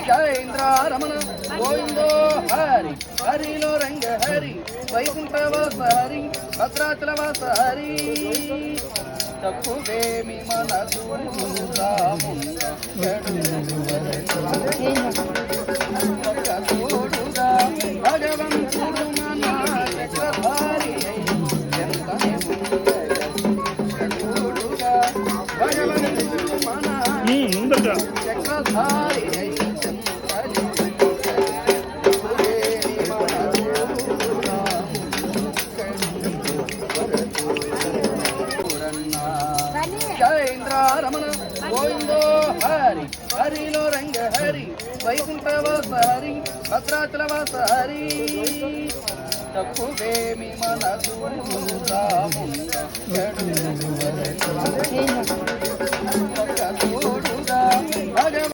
జయేంద్ర రమణ గోవిందో హరి హరిలో రంగ హరి వైకుంఠవాస హరి భద్రాచలవాస హరి తప్పువేమి మనసు తోడుగా భగవంతుడు మన చక్రధారి తోడుగా భగవంతుడు మన చక్రధారి జయేంద్ర రమణ గోవిందో హరి హరిలో రంగ హరి వైకుంఠవాస హరి భద్రాచలవాస హరి తప్పువేమి మనసు రాముండ